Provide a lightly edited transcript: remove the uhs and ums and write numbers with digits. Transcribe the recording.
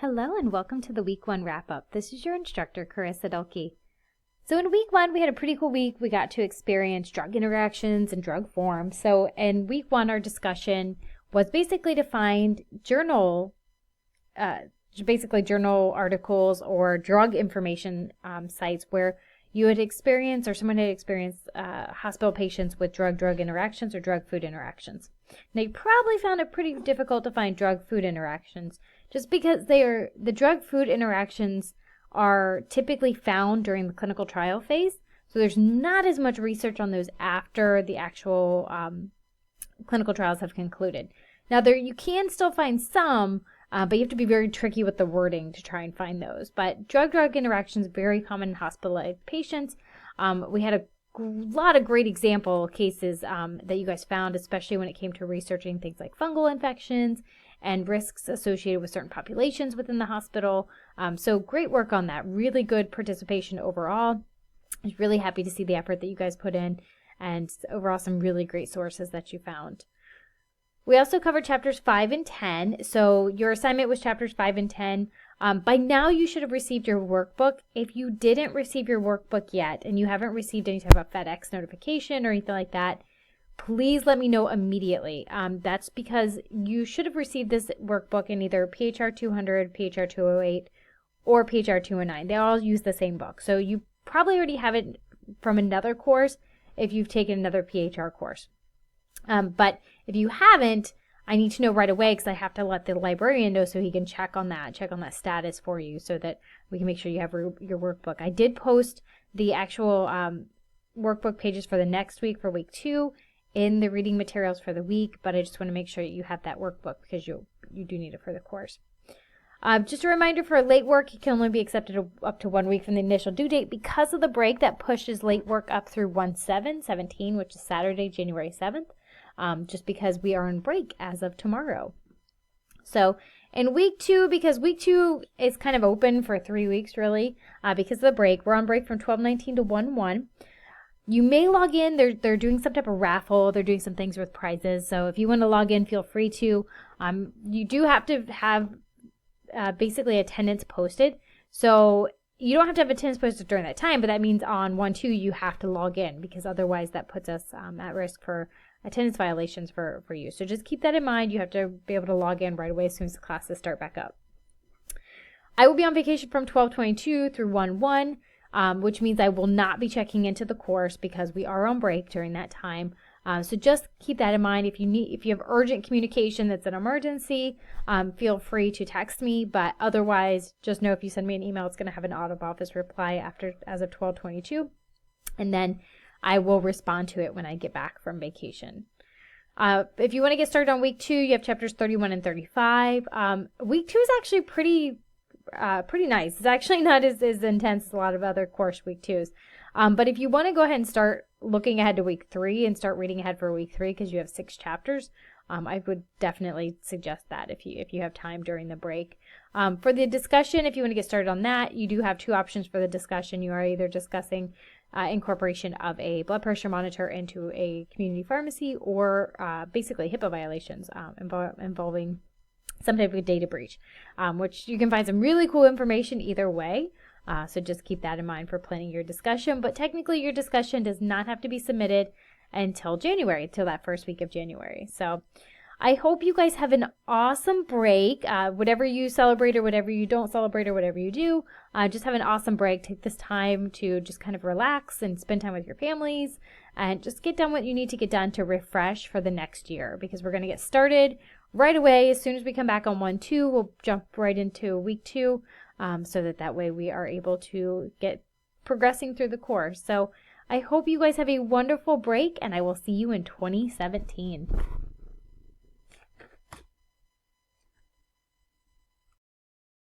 Hello and welcome to the week 1 wrap-up. This is your instructor, Carissa Delkey. So in week 1, we had a pretty cool week. We got to experience drug interactions and drug form. So in week 1, our discussion was basically to find journal articles or drug information sites where you had experienced or someone had experienced hospital patients with drug-drug interactions or drug-food interactions. Now, you probably found it pretty difficult to find drug-food interactions just because the drug-food interactions are typically found during the clinical trial phase. So there's not as much research on those after the actual clinical trials have concluded. Now, you can still find some, but you have to be very tricky with the wording to try and find those. But drug-drug interactions are very common in hospitalized patients. We had a lot of great example cases that you guys found, especially when it came to researching things like fungal infections and risks associated with certain populations within the hospital. So great work on that. Really good participation overall. I was really happy to see the effort that you guys put in, and overall some really great sources that you found. We also covered chapters 5 and 10. So your assignment was chapters 5 and 10. By now you should have received your workbook. If you didn't receive your workbook yet and you haven't received any type of FedEx notification or anything like that, please let me know immediately. That's because you should have received this workbook in either PHR200, PHR208, or PHR209. They all use the same book. So you probably already have it from another course if you've taken another PHR course. But if you haven't, I need to know right away because I have to let the librarian know so he can check on that status for you so that we can make sure you have your workbook. I did post the actual workbook pages for the next week, for week 2, in the reading materials for the week, but I just want to make sure that you have that workbook because you do need it for the course. Just a reminder, for late work, it can only be accepted up to 1 week from the initial due date. Because of the break, that pushes late work up through 1/7/17, which is Saturday, January 7th. Just because we are on break as of tomorrow. So in week 2, because week 2 is kind of open for 3 weeks really, because of the break, we're on break from 12/19 to 1/1. You may log in. They're doing some type of raffle. They're doing some things with prizes. So if you want to log in, feel free to. You do have to have basically attendance posted. So you don't have to have attendance posted during that time, but that means on 1/2 you have to log in because otherwise that puts us at risk for attendance violations for you. So just keep that in mind. You have to be able to log in right away as soon as the classes start back up. I will be on vacation from 12/22 through 1/1, which means I will not be checking into the course because we are on break during that time. So just keep that in mind. If you have urgent communication that's an emergency, feel free to text me. But otherwise, just know if you send me an email, it's going to have an out of office reply as of 12/22, and then I will respond to it when I get back from vacation. If you want to get started on week 2, you have chapters 31 and 35. Week 2 is actually pretty nice. It's actually not as intense as a lot of other course week 2s. But if you want to go ahead and start looking ahead to week 3 and start reading ahead for week 3 because you have 6 chapters, I would definitely suggest that if you have time during the break. For the discussion, if you want to get started on that, you do have 2 options for the discussion. You are either discussing incorporation of a blood pressure monitor into a community pharmacy or basically HIPAA violations involving some type of data breach, which you can find some really cool information either way. So just keep that in mind for planning your discussion. But technically your discussion does not have to be submitted until that first week of January. So I hope you guys have an awesome break. Whatever you celebrate or whatever you don't celebrate or whatever you do, just have an awesome break. Take this time to just kind of relax and spend time with your families and just get done what you need to get done to refresh for the next year, because we're going to get started right away. As soon as we come back on 1/2, we'll jump right into week 2 so that way we are able to get progressing through the course. So I hope you guys have a wonderful break, and I will see you in 2017.